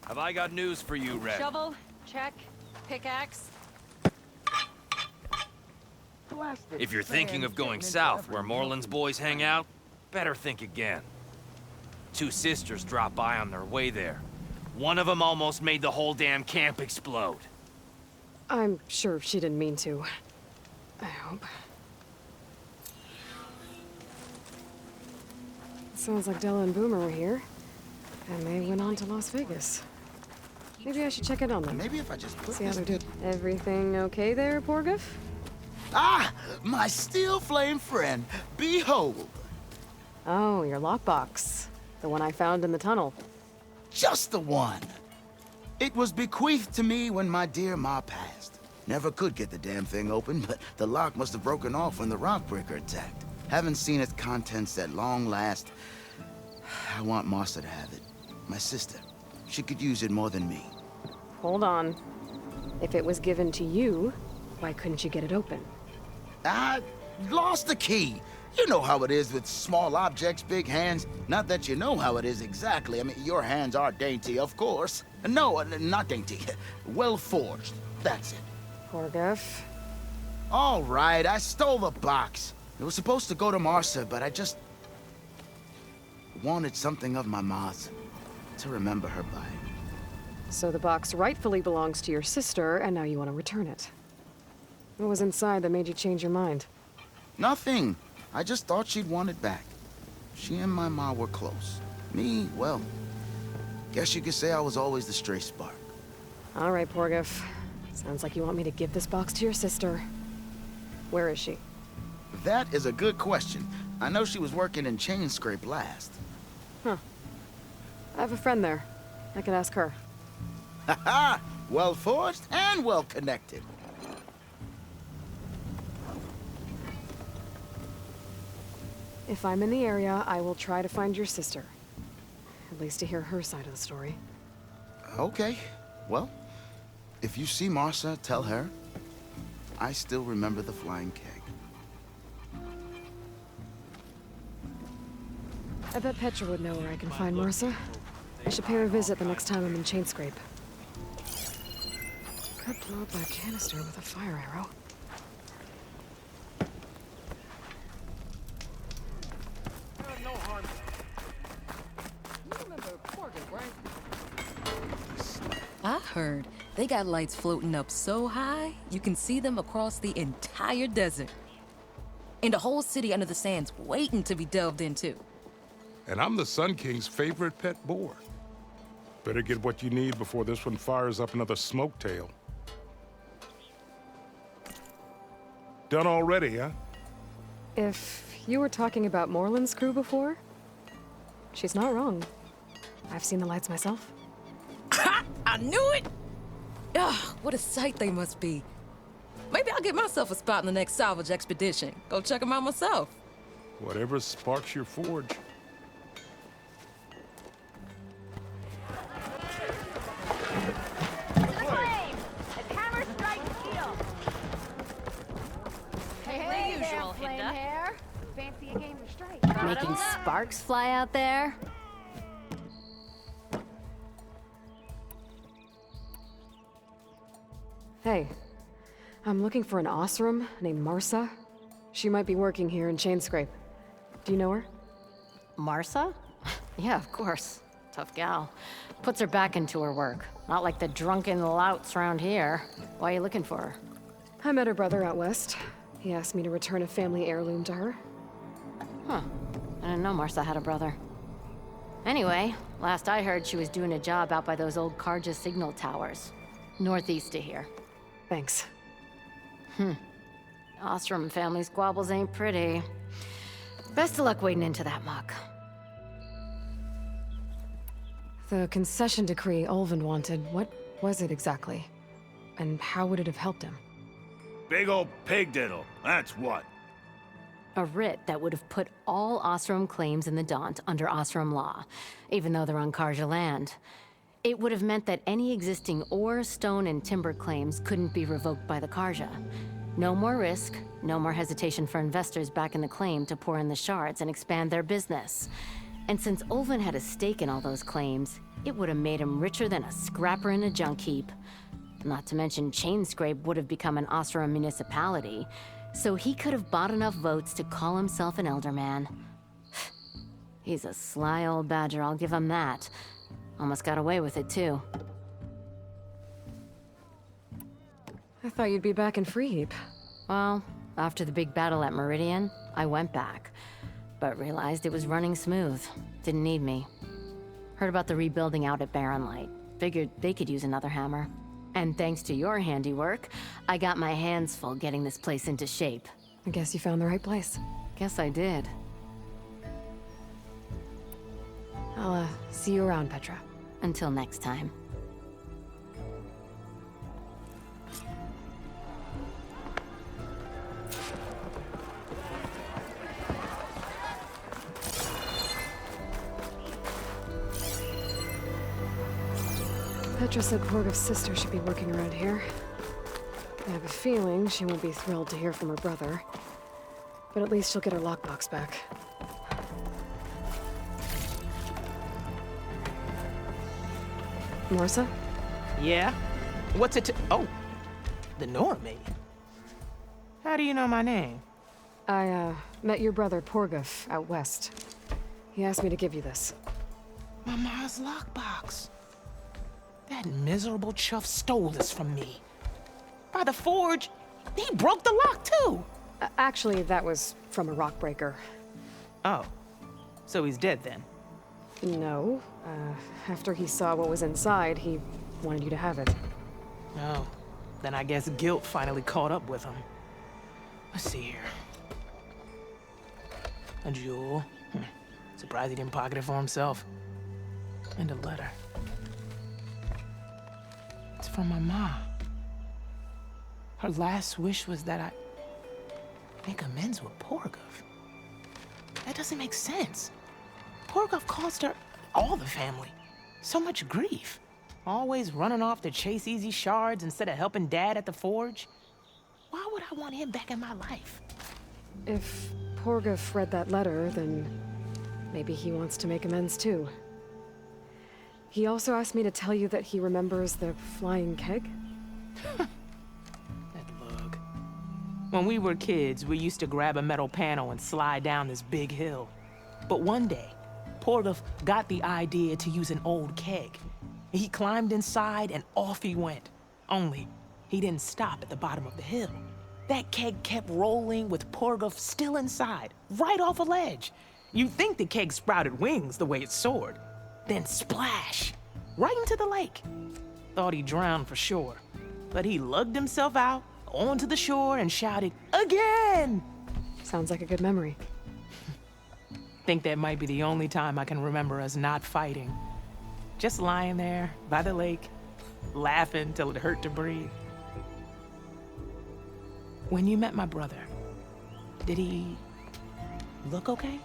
Have I got news for you, Red? Shovel, check. Pickaxe. If you're thinking of going south where Morland's boys hang out, better think again. Two sisters dropped by on their way there. One of them almost made the whole damn camp explode. I'm sure she didn't mean to. I hope. Sounds like Della and Boomer were here. And they went on to Las Vegas. Maybe I should check in on them. Maybe if I just put See how this... they're doing. Everything okay there, Porgif? Ah! My steel flame friend, behold! Oh, your lockbox. The one I found in the tunnel. Just the one. It was bequeathed to me when my dear ma passed. Never could get the damn thing open, but the lock must have broken off when the rockbreaker attacked. Haven't seen its contents at long last. I want Martha to have it. My sister. She could use it more than me. Hold on. If it was given to you, why couldn't you get it open? I lost the key. You know how it is with small objects, big hands. Not that you know how it is exactly. I mean, your hands are dainty, of course. No, not dainty. Well forged. That's it. Porgif. All right, I stole the box. It was supposed to go to Martha, but I just wanted something of my ma's to remember her by. So the box rightfully belongs to your sister, and now you want to return it. What was inside that made you change your mind? Nothing. I just thought she'd want it back. She and my ma were close. Me, well, guess you could say I was always the stray spark. All right, Porgif. Sounds like you want me to give this box to your sister. Where is she? That is a good question. I know she was working in Chainscrape last. Huh. I have a friend there. I could ask her. Ha-ha! Well forged and well connected. If I'm in the area, I will try to find your sister. At least to hear her side of the story. Okay. Well, if you see Martha, tell her I still remember the flying keg. I bet Petra would know where I can find Martha. I should pay her a visit the next time I'm in Chainscrape. Could blow up that canister with a fire arrow. I heard they got lights floating up so high, you can see them across the entire desert. And the whole city under the sands waiting to be delved into. And I'm the Sun King's favorite pet boar. Better get what you need before this one fires up another smoke tail. Done already, huh? If you were talking about Morland's crew before, she's not wrong. I've seen the lights myself. I knew it! Ugh, what a sight they must be. Maybe I'll get myself a spot in the next salvage expedition. Go check them out myself. Whatever sparks your forge. Making sparks fly out there? Hey, I'm looking for an Osram named Martha. She might be working here in Chainscrape. Do you know her? Martha? Yeah, of course. Tough gal. Puts her back into her work. Not like the drunken louts around here. Why are you looking for her? I met her brother out west. He asked me to return a family heirloom to her. Huh. I didn't know Martha had a brother. Anyway, last I heard she was doing a job out by those old Carja signal towers. Northeast of here. Thanks. Ostrom family squabbles ain't pretty. Best of luck wading into that muck. The concession decree Ulvin wanted, what was it exactly? And how would it have helped him? Big old pig diddle, that's what. A writ that would have put all Ostrom claims in the Daunt under Ostrom law, even though they're on Carja land. It would have meant that any existing ore, stone, and timber claims couldn't be revoked by the Carja. No more risk, no more hesitation for investors back in the claim to pour in the shards and expand their business. And since Ulvin had a stake in all those claims, it would have made him richer than a scrapper in a junk heap. Not to mention Chainscrape would have become an Oseram municipality, so he could have bought enough votes to call himself an Elderman. He's a sly old badger, I'll give him that. Almost got away with it, too. I thought you'd be back in Freeheap. Well, after the big battle at Meridian, I went back, but realized it was running smooth. Didn't need me. Heard about the rebuilding out at Barren Light. Figured they could use another hammer. And thanks to your handiwork, I got my hands full getting this place into shape. I guess you found the right place. Guess I did. I'll, see you around, Petra. Until next time. Petra said Porgov's sister should be working around here. I have a feeling she won't be thrilled to hear from her brother. But at least she'll get her lockbox back. Marissa? Yeah? What's it to— oh, the Norman. How do you know my name? I, met your brother Porgov out west. He asked me to give you this. My ma's lockbox. That miserable chuff stole this from me. By the forge, he broke the lock too. Actually, that was from a rock breaker. Oh, so he's dead then? No. After he saw what was inside, he wanted you to have it. No. Then I guess guilt finally caught up with him. Let's see here. A jewel. Surprised he didn't pocket it for himself. And a letter. It's from my mom. Her last wish was that I make amends with Porgov. That doesn't make sense. Porgov caused her, all the family, so much grief. Always running off to chase easy shards instead of helping Dad at the forge. Why would I want him back in my life? If Porgov read that letter, then maybe he wants to make amends too. He also asked me to tell you that he remembers the flying keg. That lug. When we were kids, we used to grab a metal panel and slide down this big hill. But one day, Porgov got the idea to use an old keg. He climbed inside and off he went. Only, he didn't stop at the bottom of the hill. That keg kept rolling with Porgov still inside, right off a ledge. You'd think the keg sprouted wings the way it soared. Then splash, right into the lake. Thought he drowned for sure, but he lugged himself out onto the shore and shouted, "Again!" Sounds like a good memory. Think that might be the only time I can remember us not fighting. Just lying there by the lake, laughing till it hurt to breathe. When you met my brother, did he look okay?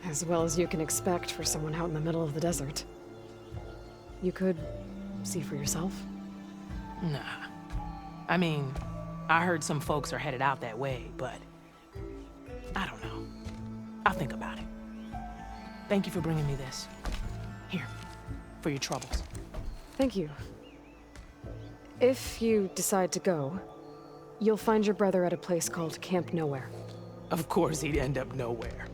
As well as you can expect for someone out in the middle of the desert. You could see for yourself. Nah. I mean, I heard some folks are headed out that way, but I don't know. I'll think about it. Thank you for bringing me this. Here, for your troubles. Thank you. If you decide to go, you'll find your brother at a place called Camp Nowhere. Of course he'd end up nowhere.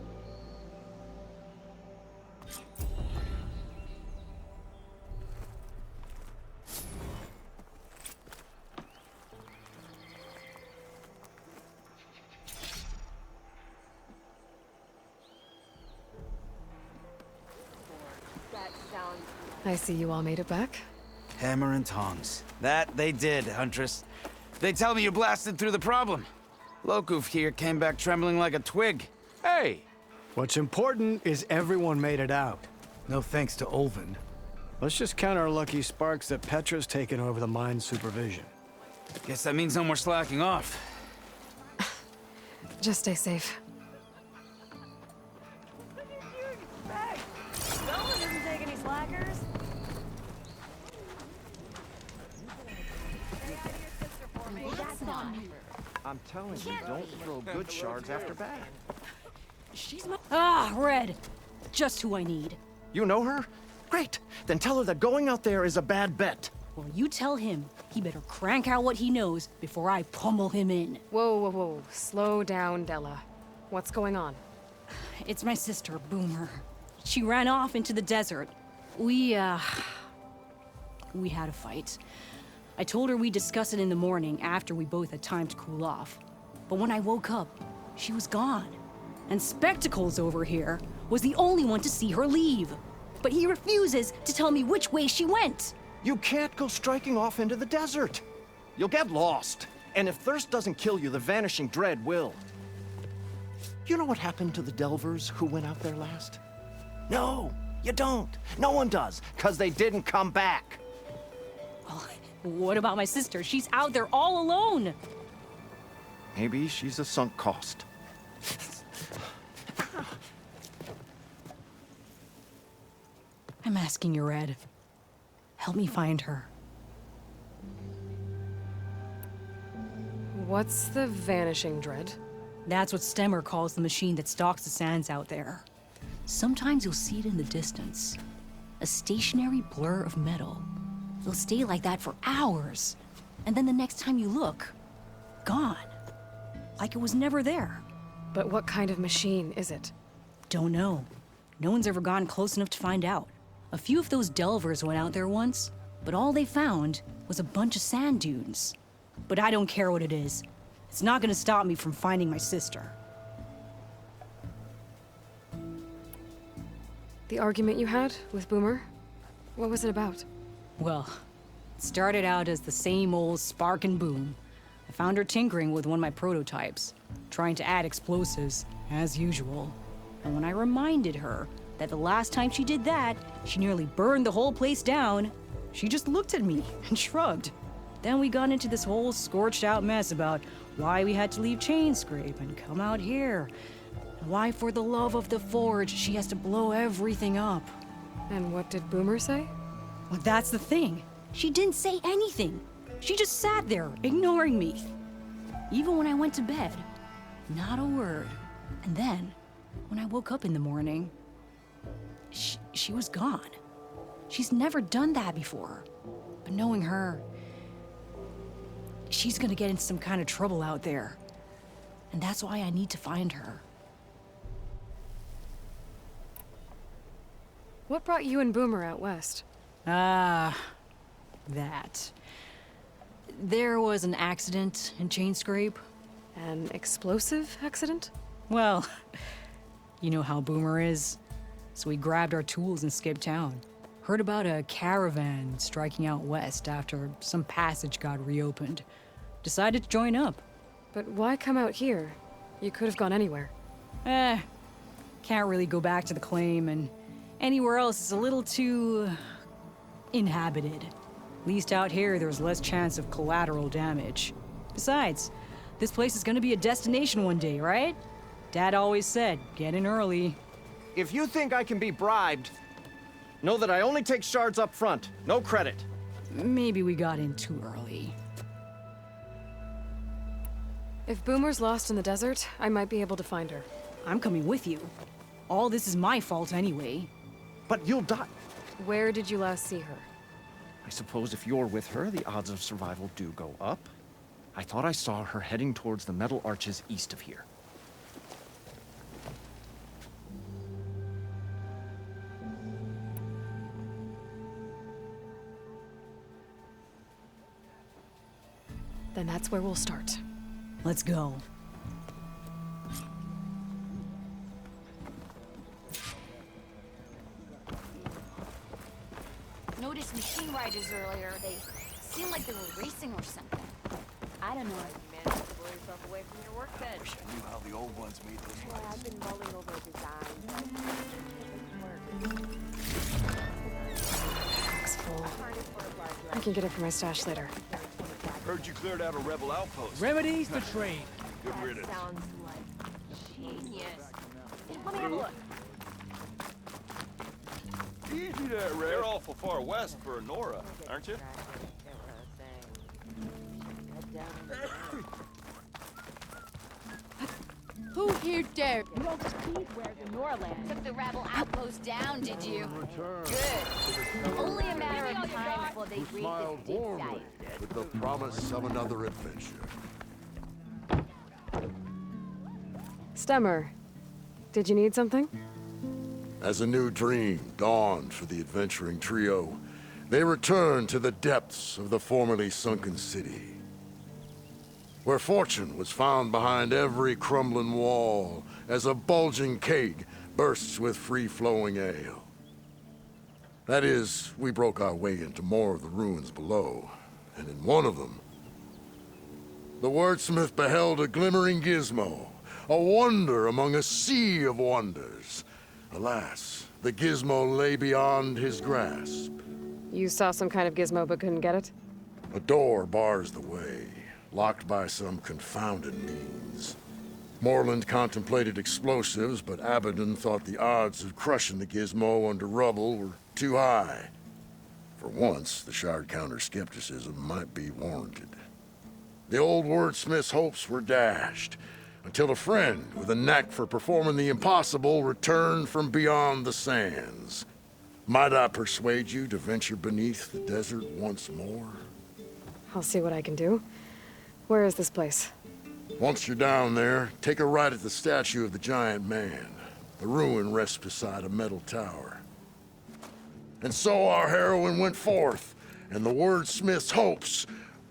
I see you all made it back. Hammer and tongs. That they did, Huntress. They tell me you blasted through the problem. Lokuf here came back trembling like a twig. Hey! What's important is everyone made it out. No thanks to Ulvin. Let's just count our lucky sparks that Petra's taken over the mine's supervision. Guess that means no more slacking off. Just stay safe. I'm telling you, don't throw good shards after bad. She's my— Ah, Red! Just who I need. You know her? Great. Then tell her that going out there is a bad bet. Well, you tell him he better crank out what he knows before I pummel him in. Whoa, whoa, whoa. Slow down, Della. What's going on? It's my sister, Boomer. She ran off into the desert. We had a fight. I told her we'd discuss it in the morning after we both had time to cool off. But when I woke up, she was gone. And Spectacles over here was the only one to see her leave. But he refuses to tell me which way she went. You can't go striking off into the desert. You'll get lost. And if thirst doesn't kill you, the Vanishing Dread will. You know what happened to the Delvers who went out there last? No, you don't. No one does, because they didn't come back. Well, what about my sister? She's out there all alone. Maybe she's a sunk cost. I'm asking you, Red. Help me find her. What's the Vanishing Dread? That's what Stemmer calls the machine that stalks the sands out there. Sometimes you'll see it in the distance. A stationary blur of metal. It'll stay like that for hours. And then the next time you look, gone. Like it was never there. But what kind of machine is it? Don't know. No one's ever gotten close enough to find out. A few of those delvers went out there once, but all they found was a bunch of sand dunes. But I don't care what it is. It's not gonna stop me from finding my sister. The argument you had with Boomer? What was it about? Well, it started out as the same old spark and boom. I found her tinkering with one of my prototypes, trying to add explosives, as usual. And when I reminded her that the last time she did that, she nearly burned the whole place down, she just looked at me and shrugged. Then we got into this whole scorched out mess about why we had to leave Chainscrape and come out here. And why, for the love of the Forge, she has to blow everything up. And what did Boomer say? Well, that's the thing. She didn't say anything. She just sat there, ignoring me. Even when I went to bed, not a word. And then, when I woke up in the morning, she was gone. She's never done that before. But knowing her, she's gonna get into some kind of trouble out there. And that's why I need to find her. What brought you and Boomer out west? That. There was an accident in Chainscrape. An explosive accident? Well, you know how Boomer is. So we grabbed our tools and skipped town. Heard about a caravan striking out west after some passage got reopened. Decided to join up. But why come out here? You could have gone anywhere. Can't really go back to the claim, and anywhere else is a little too inhabited. At least out here, there's less chance of collateral damage. Besides, this place is gonna be a destination one day, right? Dad always said, get in early. If you think I can be bribed, know that I only take shards up front, no credit. Maybe we got in too early. If Boomer's lost in the desert, I might be able to find her. I'm coming with you. All this is my fault anyway. But you'll die. Where did you last see her? I suppose if you're with her, the odds of survival do go up. I thought I saw her heading towards the metal arches east of here. Then that's where we'll start. Let's go. Noticed machine riders earlier. They seemed like they were racing or something. I don't know if you managed to blow yourself away from your workbench. I knew how the old ones made those Yeah, I've been mulling over a design. Pack's full. I can get it from my stash later. Heard you cleared out a rebel outpost. Remedies to trade. Good riddance. Sounds like genius. Let me have a look. Easy there, Ray. You're awful far west for Nora, aren't you? Who here dared? You don't compete where the Norland. Took the rebel outpost down, did you? Good. Only a matter of time before they read Smiled this deep warmly dive. with the promise of another adventure. Stemmer, did you need something? As a new dream dawned for the adventuring trio, they returned to the depths of the formerly sunken city, where fortune was found behind every crumbling wall as a bulging keg bursts with free-flowing ale. That is, we broke our way into more of the ruins below, and in one of them, the wordsmith beheld a glimmering gizmo, a wonder among a sea of wonders. Alas, the gizmo lay beyond his grasp. You saw some kind of gizmo but couldn't get it? A door bars the way, locked by some confounded means. Morland contemplated explosives, but Abaddon thought the odds of crushing the gizmo under rubble were too high. For once, the Shard counter's skepticism might be warranted. The old wordsmith's hopes were dashed, until a friend with a knack for performing the impossible returned from beyond the sands. Might I persuade you to venture beneath the desert once more? I'll see what I can do. Where is this place? Once you're down there, take a right at the statue of the giant man. The ruin rests beside a metal tower. And so our heroine went forth, and the wordsmith's hopes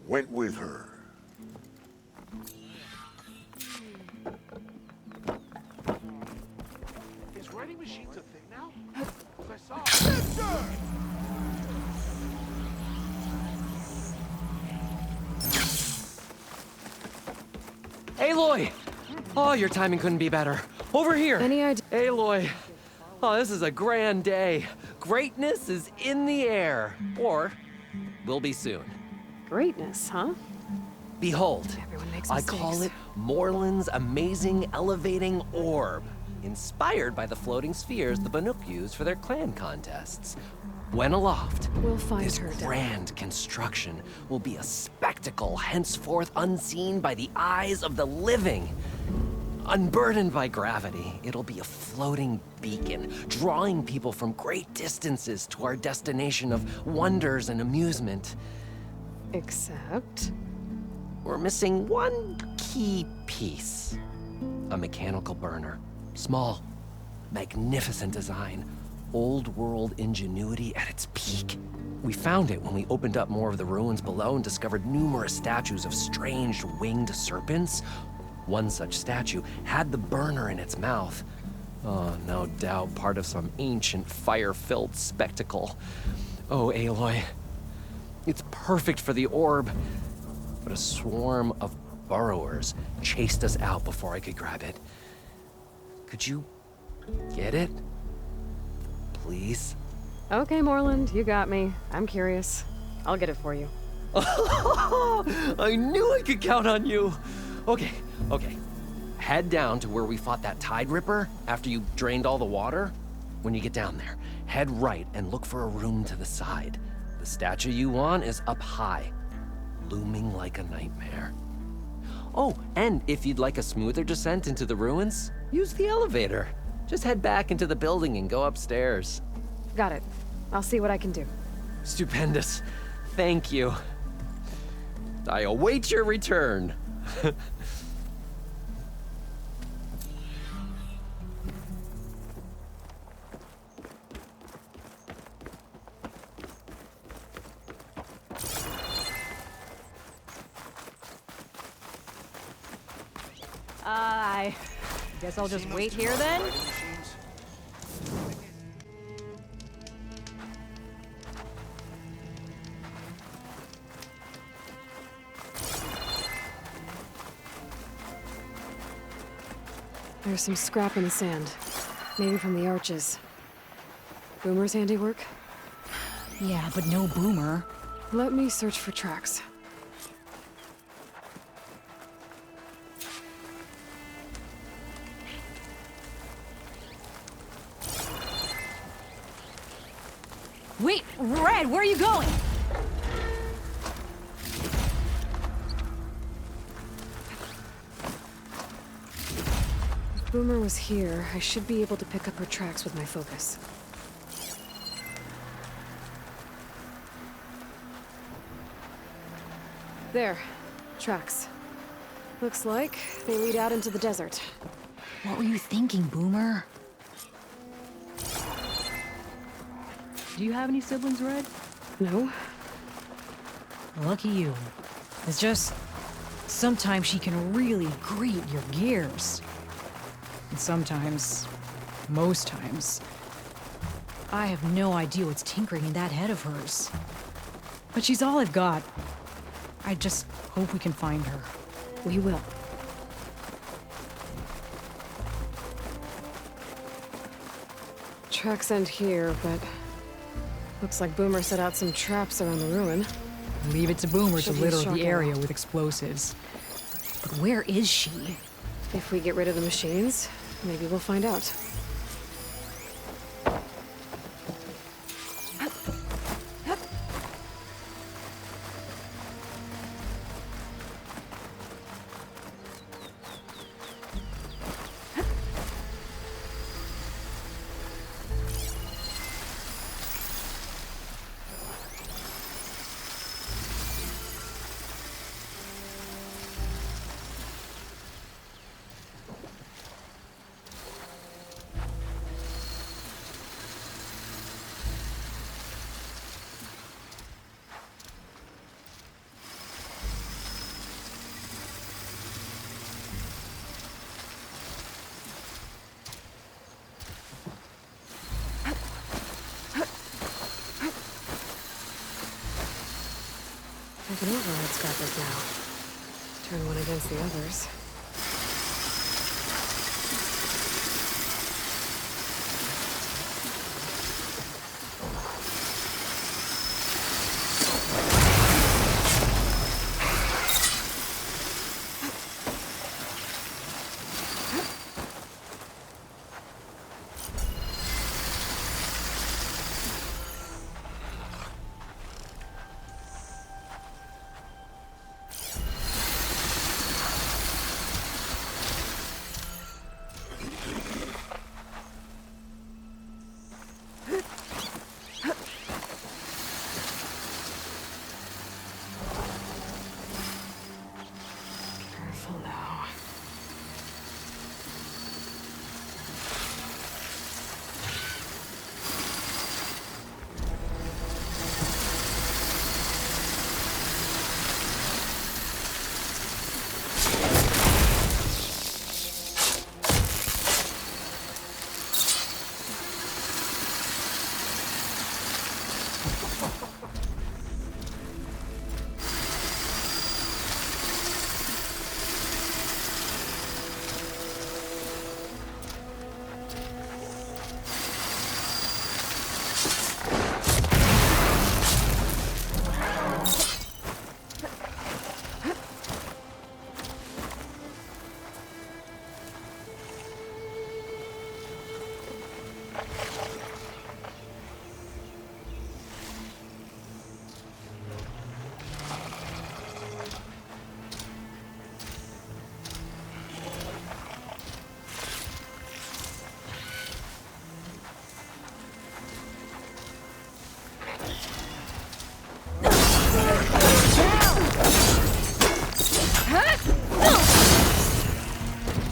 went with her. Is writing machines a thing now? Aloy! Oh, your timing couldn't be better. Over here! Any idea? Aloy! Oh, this is a grand day. Greatness is in the air. Or will be soon. Greatness, huh? Behold, Everyone makes I mistakes. call it Morland's amazing elevating orb, inspired by the floating spheres the Banuk use for their clan contests. When aloft, We'll find this her, Dad. grand construction will be a spectacle henceforth unseen by the eyes of the living. Unburdened by gravity, it'll be a floating beacon, drawing people from great distances to our destination of wonders and amusement. Except? We're missing one key piece. A mechanical burner. Small, magnificent design. Old world ingenuity at its peak. We found it when we opened up more of the ruins below and discovered numerous statues of strange winged serpents. One such statue had the burner in its mouth. Oh, no doubt part of some ancient fire-filled spectacle. Oh, Aloy. It's perfect for the orb. But a swarm of burrowers chased us out before I could grab it. Could you get it? Please? Okay, Morland, you got me. I'm curious. I'll get it for you. I knew I could count on you. Okay. Head down to where we fought that Tide Ripper after you drained all the water. When you get down there, head right and look for a room to the side. The statue you want is up high, looming like a nightmare. Oh, and if you'd like a smoother descent into the ruins, use the elevator. Just head back into the building and go upstairs. Got it. I'll see what I can do. Stupendous. Thank you. I await your return. I guess I'll just wait here then? There's some scrap in the sand. Maybe from the arches. Boomer's handiwork? Yeah, but no Boomer. Let me search for tracks. Wait, Red, where are you going? Boomer was here, I should be able to pick up her tracks with my focus. There. Tracks. Looks like they lead out into the desert. What were you thinking, Boomer? Do you have any siblings, Red? No. Lucky you. It's just... sometimes she can really grate your gears. And sometimes... most times... I have no idea what's tinkering in that head of hers. But she's all I've got. I just hope we can find her. We will. Tracks end here, but... looks like Boomer set out some traps around the ruin. Leave it to Boomer to She'll litter use the shock area ammo. with explosives. But where is she? If we get rid of the machines, maybe we'll find out. Like an override's got this now. Turn one against the others.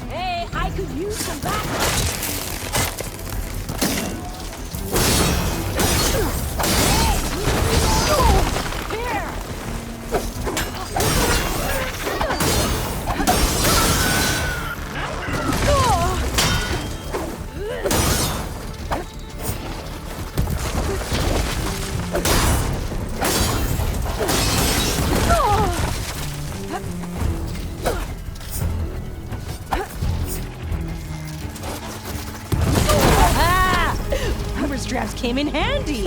Hey, I could use some backup. Straps came in handy.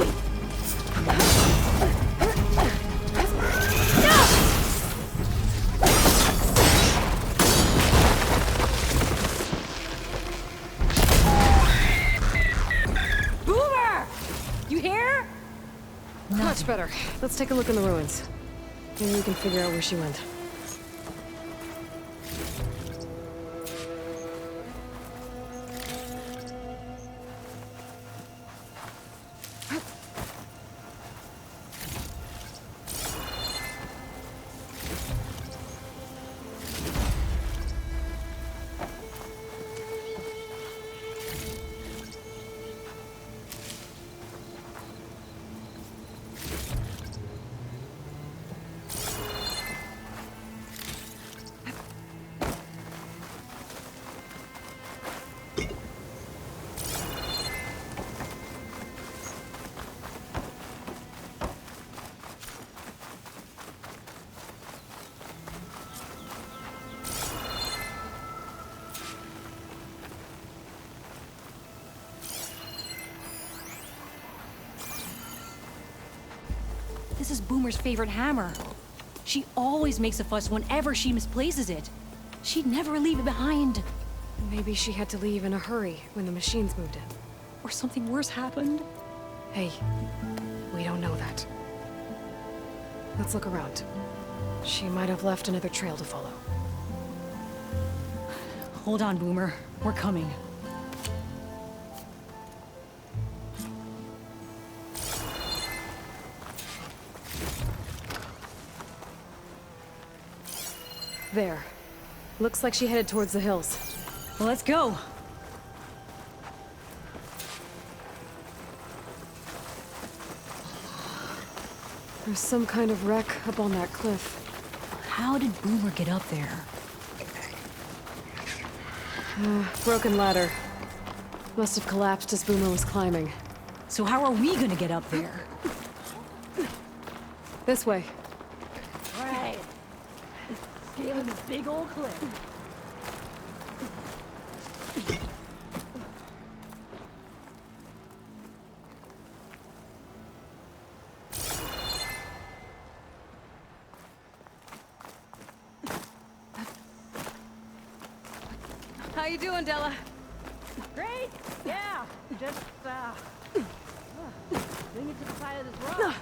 Boomer! You here? Much better. Let's take a look in the ruins. Maybe we can figure out where she went. is Boomer's favorite hammer. She always makes a fuss whenever she misplaces it. She'd never leave it behind. Maybe she had to leave in a hurry when the machines moved in. Or something worse happened. Hey, we don't know that. Let's look around. She might have left another trail to follow. Hold on, Boomer. We're coming. There. Looks like she headed towards the hills. Well, let's go. There's some kind of wreck up on that cliff. How did Boomer get up there? Broken ladder. Must have collapsed as Boomer was climbing. So how are we gonna get up there? This way. Right. Scaling this big old cliff. How you doing, Della? Great. Yeah. Just bring it to the side of this rock.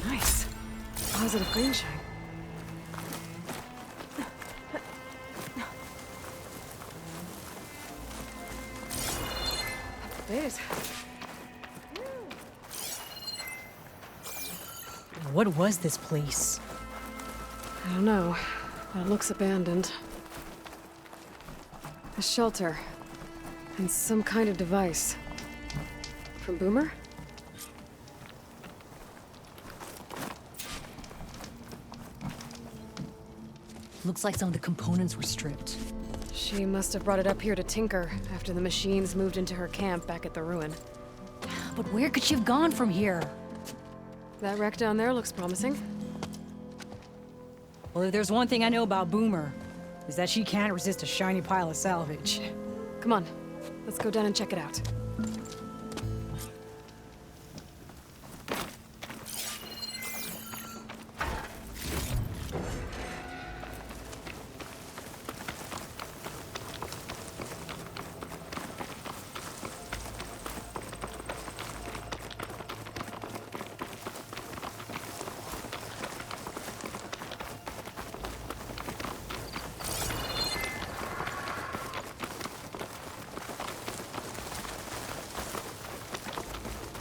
Nice. Positive green shine. Wait. What was this place? I don't know. It looks abandoned. A shelter. And some kind of device. From Boomer? Looks like some of the components were stripped. She must have brought it up here to tinker after the machines moved into her camp back at the ruin. But where could she have gone from here? That wreck down there looks promising. Well, if there's one thing I know about Boomer, is that she can't resist a shiny pile of salvage. Come on, let's go down and check it out.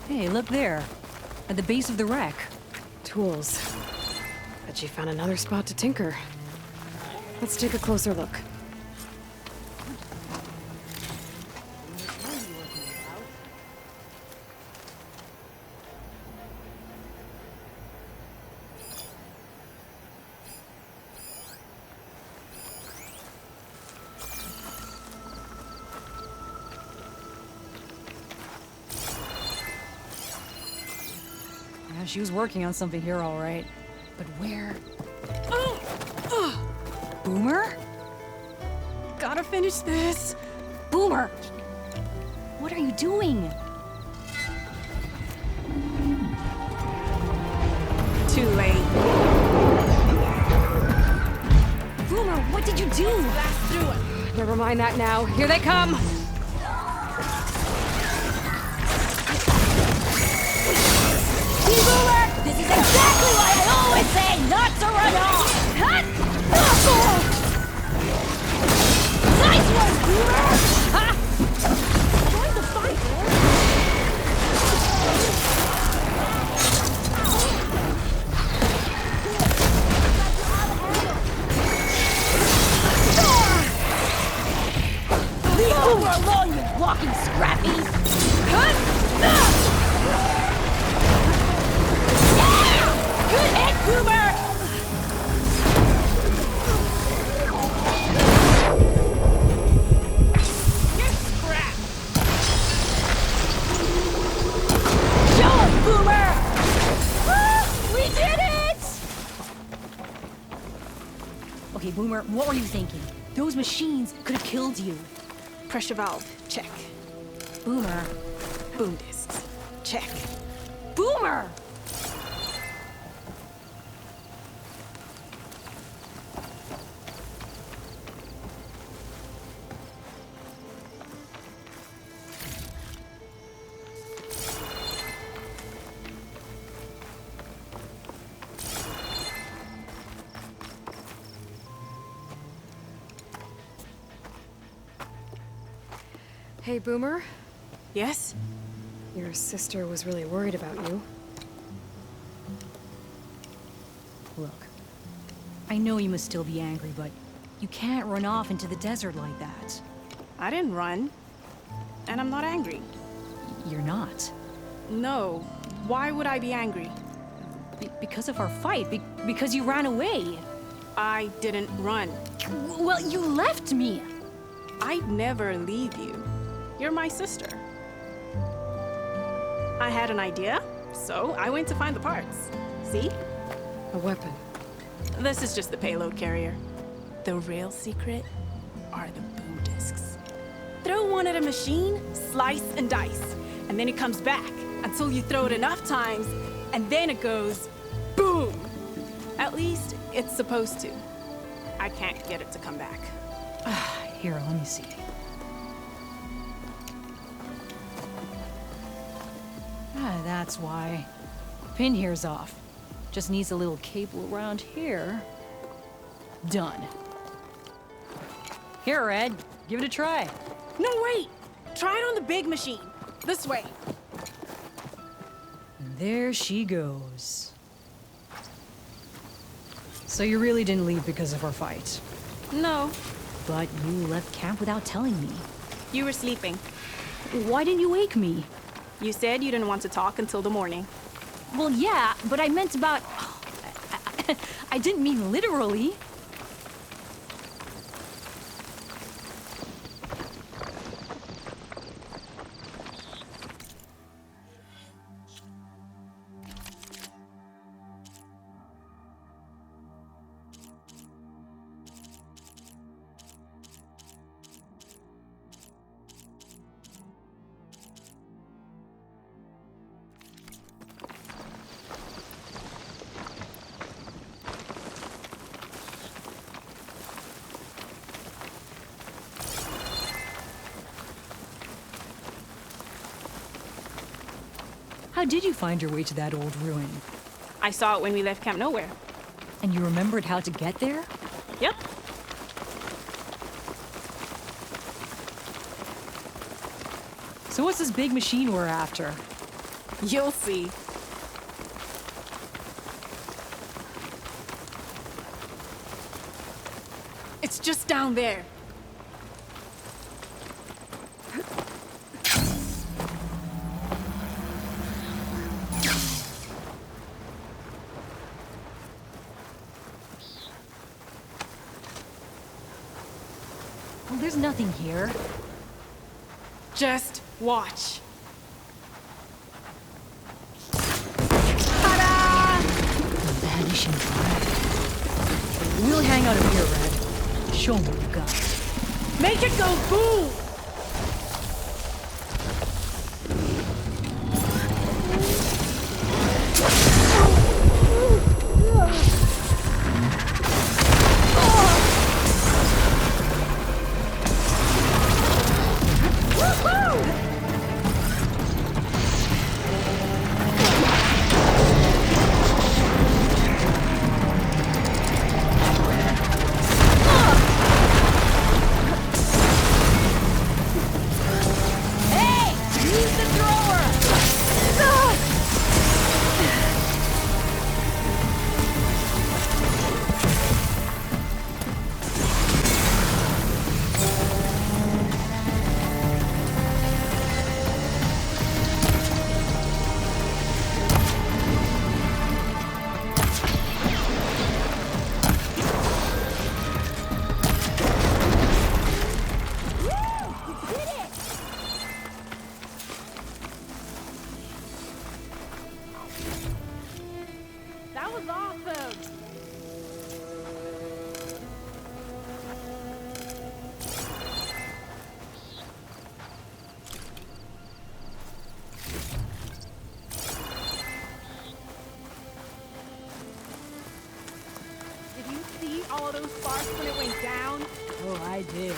Hey, look there. At the base of the wreck. Tools. Bet she found another spot to tinker. Let's take a closer look. Yeah, she was working on something here, all right. But where? Boomer? Gotta finish this. Boomer! What are you doing? Too late. Boomer, what did you do? Blast through it. Never mind that now. Here they come. Boomer! This is exactly why I always say not to run off! Hut! Nice one, Boomer! Ha! Join the fight, Leave Boomer Boomer, what were you thinking? Those machines could have killed you. Pressure valve, check. Boomer. Boom discs, check. Boomer! Hey, Boomer. Yes? Your sister was really worried about you. Look, I know you must still be angry, but you can't run off into the desert like that. I didn't run. And I'm not angry. You're not. No. Why would I be angry? Because of our fight. Because you ran away. I didn't run. Well, you left me. I'd never leave you. You're my sister. I had an idea, so I went to find the parts. See? A weapon. This is just the payload carrier. The real secret are the boom discs. Throw one at a machine, slice and dice, and then it comes back until you throw it enough times, and then it goes boom. At least it's supposed to. I can't get it to come back. Here, let me see. That's why. Pin here's off. Just needs a little cable around here. Done. Here, Red. Give it a try. No, wait! Try it on the big machine. This way. And there she goes. So you really didn't leave because of our fight? No. But you left camp without telling me. You were sleeping. Why didn't you wake me? You said you didn't want to talk until the morning. Well, yeah, but I meant about... I didn't mean literally. How did you find your way to that old ruin? I saw it when we left Camp Nowhere. And you remembered how to get there? Yep. So what's this big machine we're after? You'll see. It's just down there. Well, there's nothing here. Just watch. Vanishing Dread. We'll hang out up here, Red. Show me what you got. Make it go boom! those sparks when it went down? Oh, I did.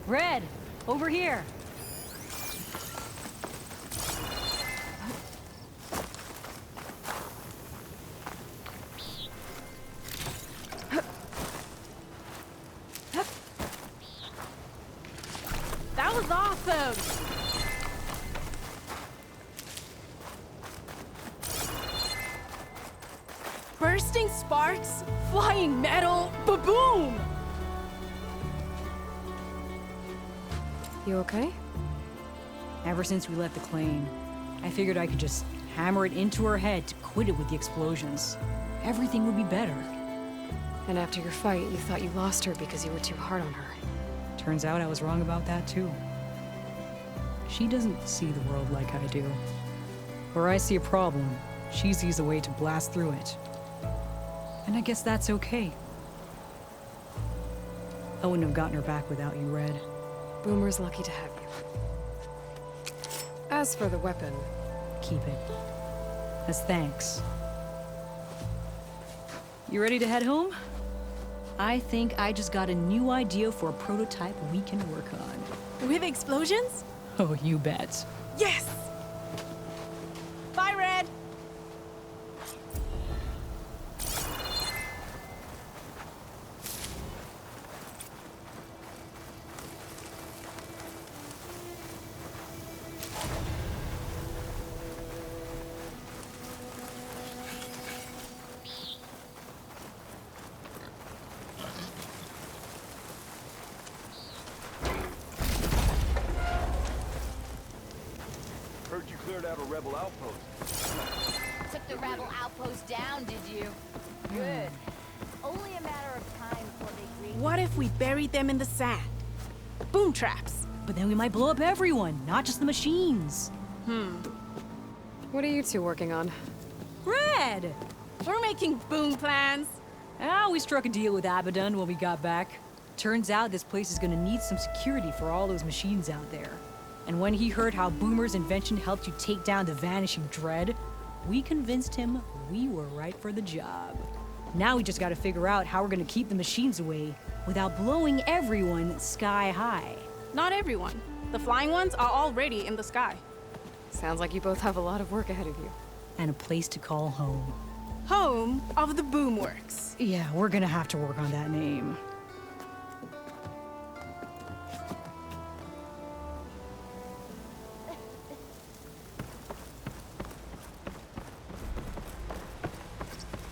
Red, over here. That was awesome! Bursting sparks, flying metal, ba-boom! You okay? Ever since we left the claim, I figured I could just hammer it into her head to quit it with the explosions. Everything would be better. And after your fight, you thought you lost her because you were too hard on her. Turns out I was wrong about that too. She doesn't see the world like I do. Where I see a problem, she sees a way to blast through it. And I guess that's okay. I wouldn't have gotten her back without you, Red. Boomer's lucky to have you. As for the weapon... Keep it. As thanks. You ready to head home? I think I just got a new idea for a prototype we can work on. With explosions? Oh, you bet. Yes! Bye, Red! Heard you cleared out a rebel outpost. Took the rebel outpost down, did you? Good. Only a matter of time before they reach. What if we buried them in the sand? Boom traps. But then we might blow up everyone, not just the machines. What are you two working on? Red! We're making boom plans. We struck a deal with Abaddon when we got back. Turns out this place is gonna need some security for all those machines out there. And when he heard how Boomer's invention helped you take down the Vanishing Dread, we convinced him we were right for the job. Now we just gotta figure out how we're gonna keep the machines away without blowing everyone sky high. Not everyone. The flying ones are already in the sky. Sounds like you both have a lot of work ahead of you. And a place to call home. Home of the Boomworks. Yeah, we're gonna have to work on that name.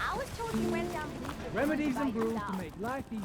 I was told you went down beneath the Remedies by and brews yourself. to make life easy.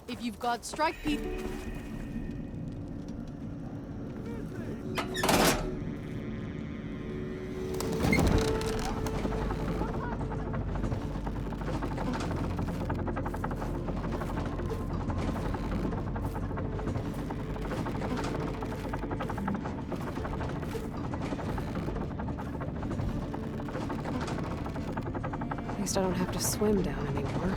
If you've got strike people... At least I don't have to swim down anymore.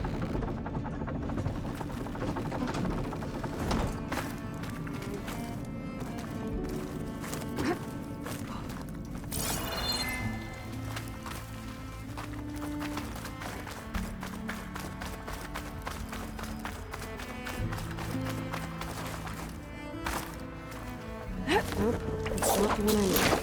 Nope, that's not the one I need.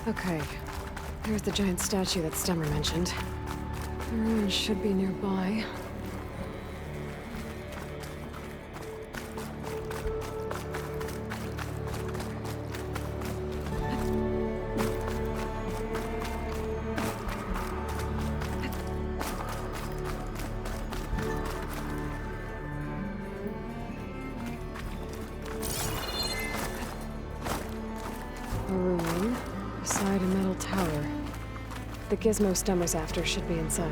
Okay, there's the giant statue that Stemmer mentioned. The ruins should be nearby. Beside a metal tower. The gizmo Stemmer's after should be inside.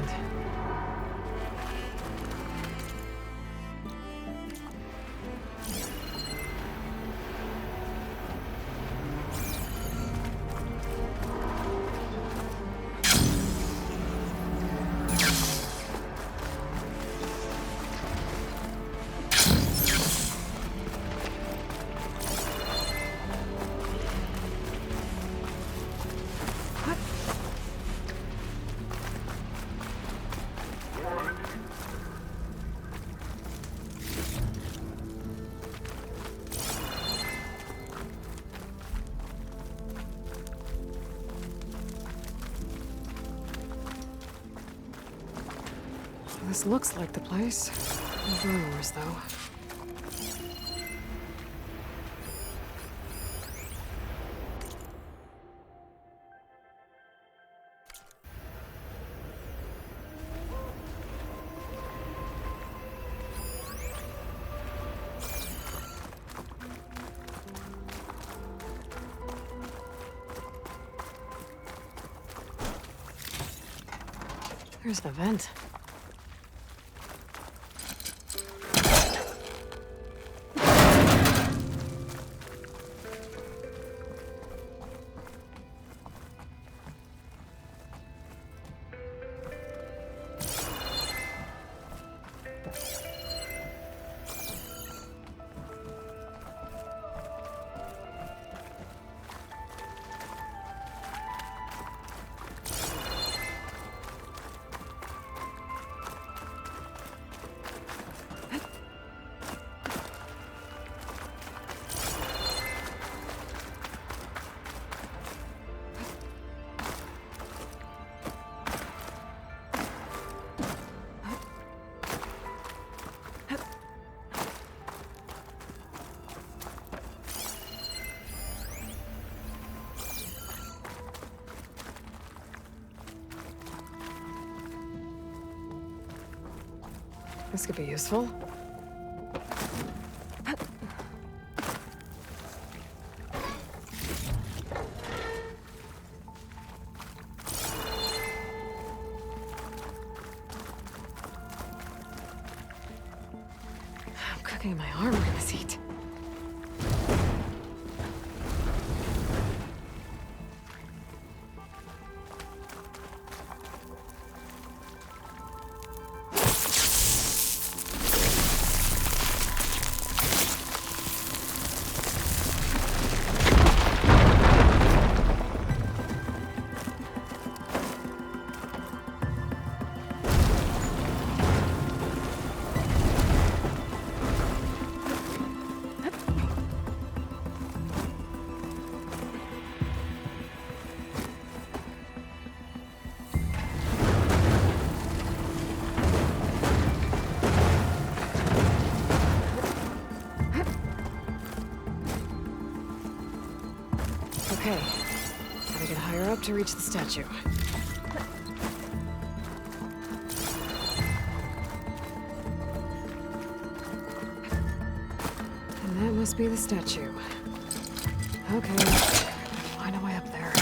This looks like the place. No burrows, though. There's the vent. This could be useful. I'm cooking my armor in this heat. Okay, gotta get higher up to reach the statue. And that must be the statue. Okay, find a way up there.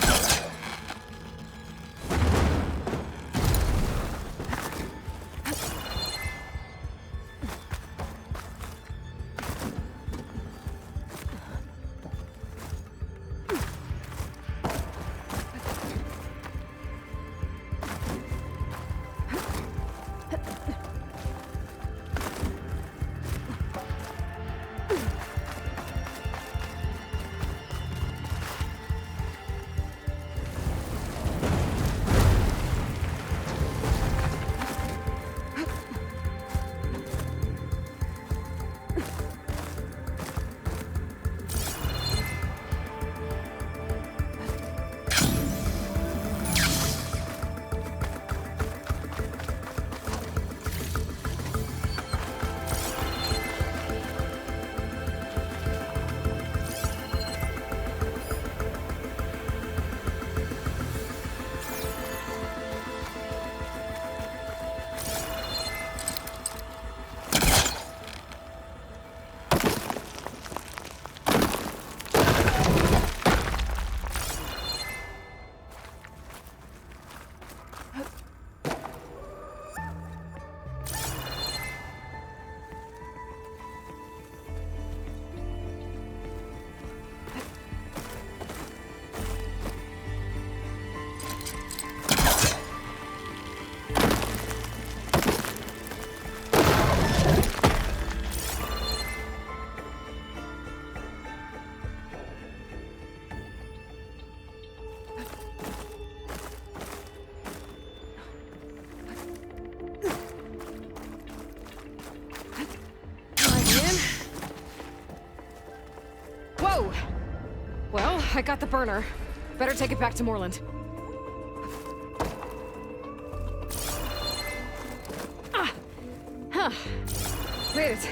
I got the burner. Better take it back to Moreland. Ah! Huh. Made it.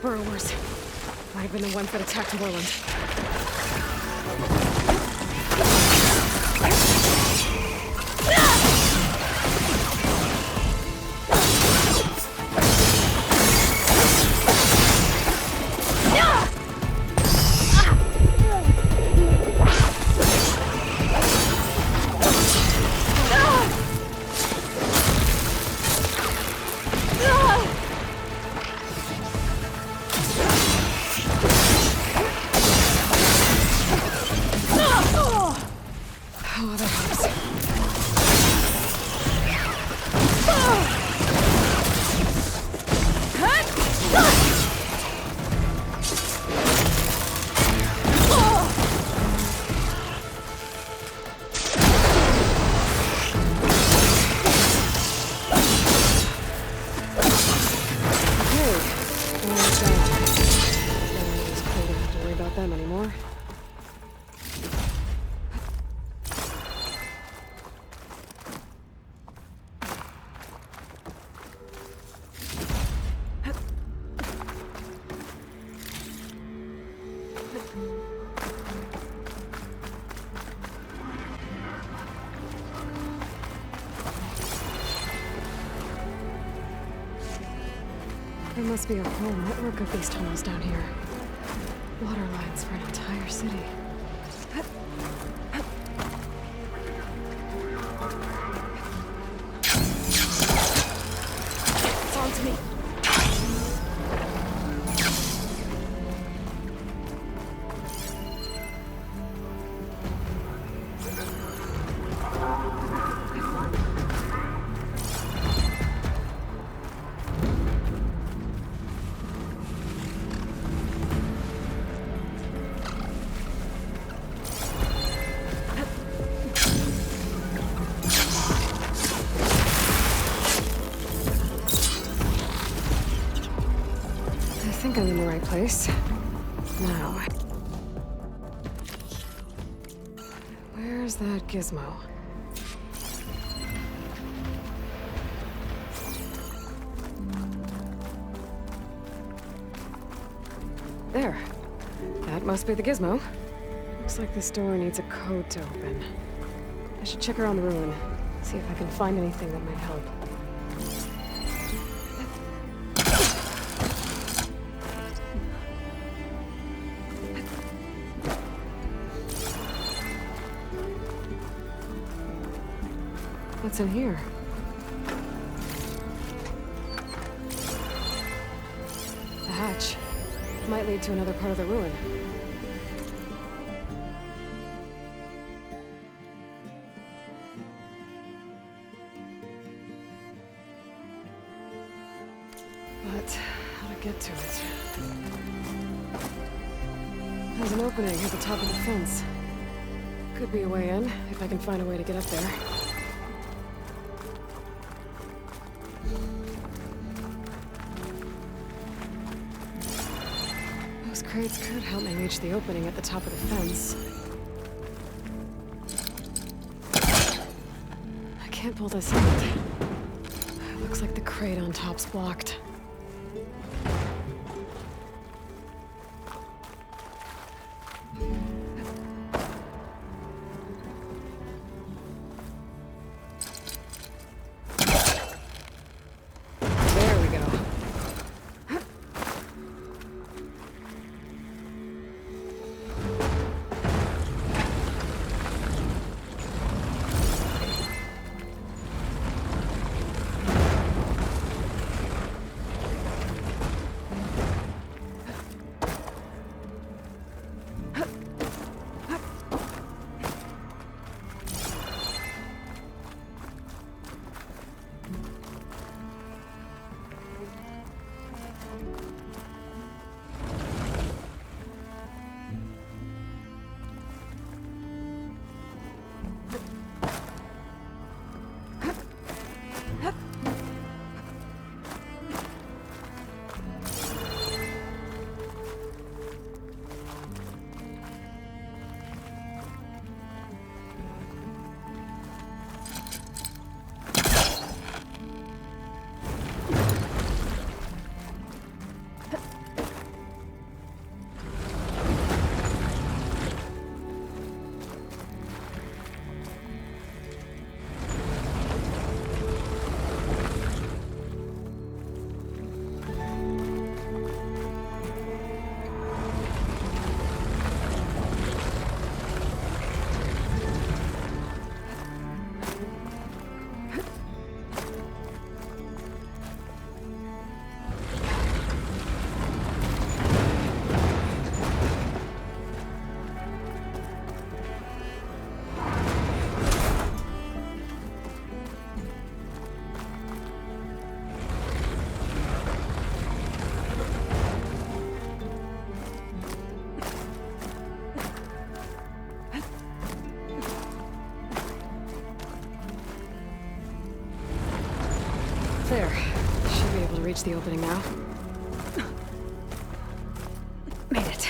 Burrowers. Might have been the ones that attacked Moreland. There must be a whole network of these tunnels down here. Water lines for an entire city. It's on to me. I think I'm in the right place. Now, where's that gizmo? There. That must be the gizmo. Looks like this door needs a code to open. I should check around the ruin, see if I can find anything that might help. What's in here? A hatch. Might lead to another part of the ruin. But how to get to it? There's an opening at the top of the fence. Could be a way in, if I can find a way to get up there. Those crates could help me reach the opening at the top of the fence. I can't pull this out. It looks like the crate on top's blocked. There we go. Should be able to reach the opening now. Made it.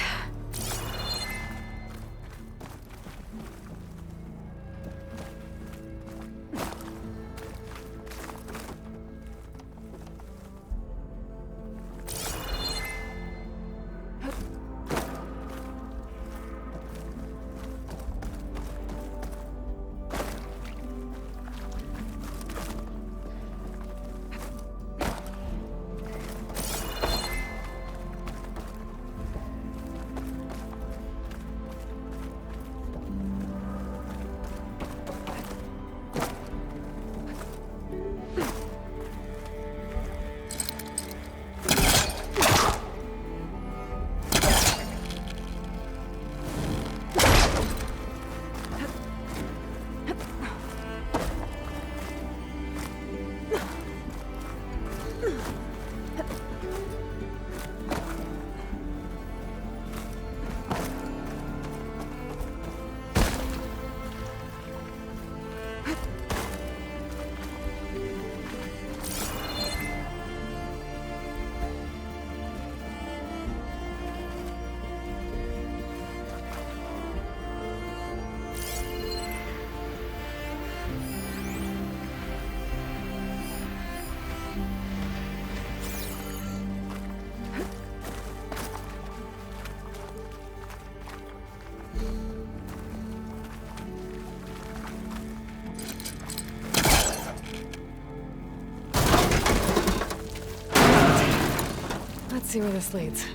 Let's see where this leads.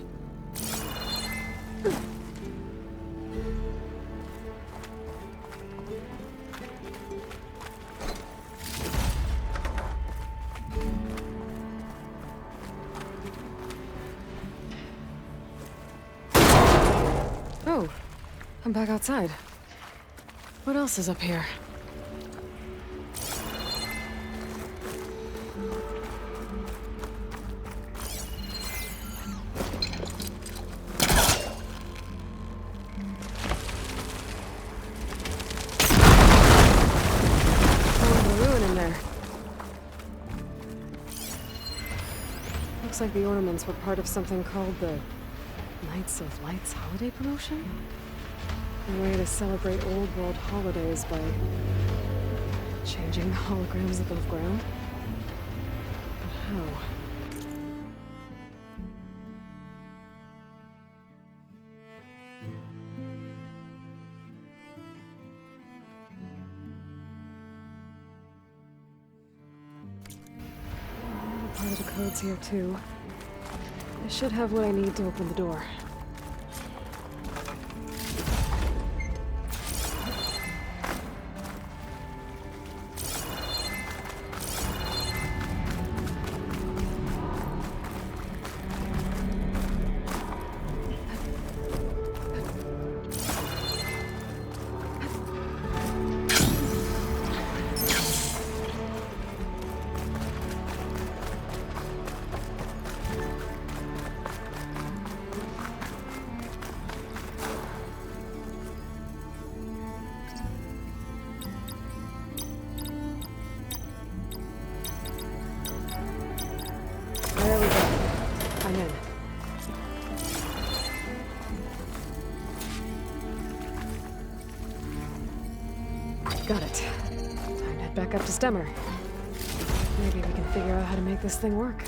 Oh, I'm back outside. What else is up here? Looks like the ornaments were part of something called the Knights of Lights holiday promotion? A way to celebrate old world holidays by changing holograms above ground? But how? Part of the code's here too. I should have what I need to open the door. There we go. I'm in. Got it. Time to head back up to Stemmer. Maybe we can figure out how to make this thing work.